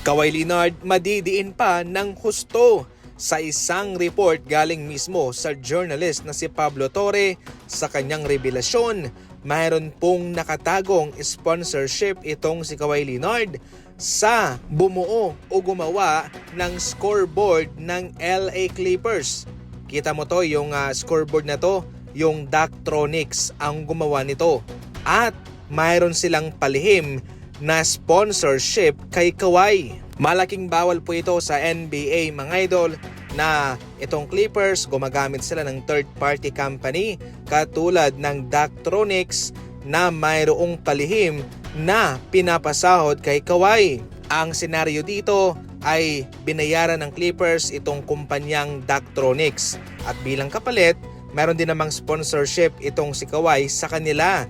Kawhi Leonard madidiin pa ng husto sa isang report galing mismo sa journalist na si Pablo Torre. Sa kanyang revelasyon, mayroon pong nakatagong sponsorship itong si Kawhi Leonard sa bumuo o gumawa ng scoreboard ng LA Clippers. Kita mo to, yung scoreboard na to, yung Daktronics ang gumawa nito. At mayroon silang palihim na sponsorship kay Kawhi. Malaking bawal po ito sa NBA mga idol na itong Clippers gumagamit sila ng third-party company katulad ng Daktronics na mayroong palihim na pinapasahod kay Kawhi. Ang senaryo dito ay binayaran ng Clippers itong kumpanyang Daktronics at bilang kapalit, mayroon din namang sponsorship itong si Kawhi sa kanila.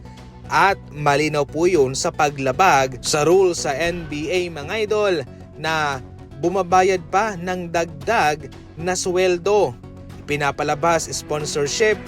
At malinaw po yun sa paglabag sa rule sa NBA mga idol na bumabayad pa ng dagdag na sweldo. Pinapalabas sponsorship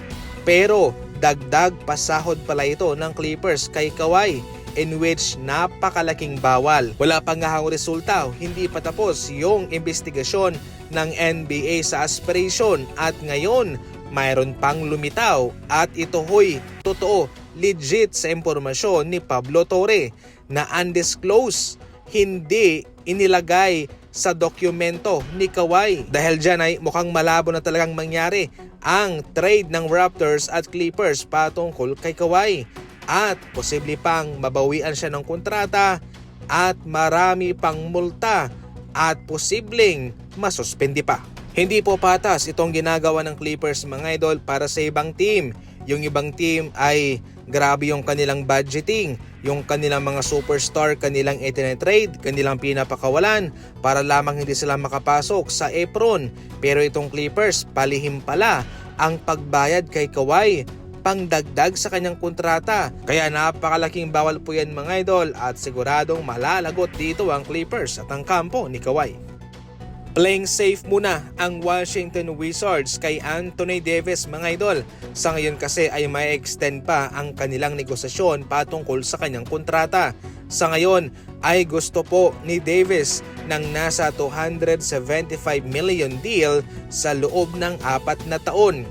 pero dagdag pasahod pala ito ng Clippers kay Kawhi, in which napakalaking bawal. Wala pa nga ang resulta, hindi pa tapos yung investigasyon ng NBA sa aspiration at ngayon mayroon pang lumitaw at ito hoy totoo, legit sa impormasyon ni Pablo Torre na undisclosed, hindi inilagay sa dokumento ni Kawhi. Dahil dyan ay mukhang malabo na talagang mangyari ang trade ng Raptors at Clippers patungkol kay Kawhi. At posible pang mabawian siya ng kontrata at marami pang multa at posibleng masuspende pa. Hindi po patas itong ginagawa ng Clippers mga idol para sa ibang team. Yung ibang team ay grabe yung kanilang budgeting, yung kanilang mga superstar kanilang itinetrade, kanilang pinapakawalan para lamang hindi sila makapasok sa apron. Pero itong Clippers palihim pala ang pagbayad kay Kawhi pangdagdag sa kanyang kontrata. Kaya napakalaking bawal po yan mga idol at siguradong malalagot dito ang Clippers at ang kampo ni Kawhi. Playing safe muna ang Washington Wizards kay Anthony Davis mga idol. Sa ngayon kasi ay may extend pa ang kanilang negosasyon patungkol sa kanyang kontrata. Sa ngayon ay gusto po ni Davis ng nasa $275 million deal sa loob ng 4 na taon.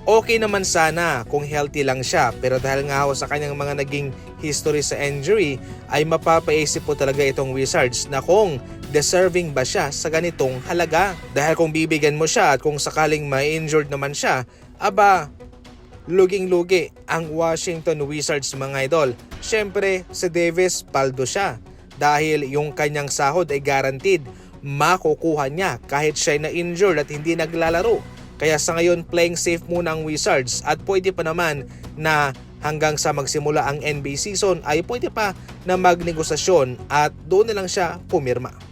Okay naman sana kung healthy lang siya, pero dahil nga ho sa kanyang mga naging history sa injury ay mapapaisip po talaga itong Wizards na kung deserving ba siya sa ganitong halaga. Dahil kung bibigyan mo siya at kung sakaling ma-injured naman siya, aba, luging-lugi ang Washington Wizards mga idol. Siyempre si Davis paldo siya dahil yung kanyang sahod ay guaranteed makukuha niya kahit siya na-injured at hindi naglalaro. Kaya sa ngayon playing safe muna ang Wizards at pwede pa naman na hanggang sa magsimula ang NBA season ay pwede pa na magnegosasyon at doon na lang siya pumirma.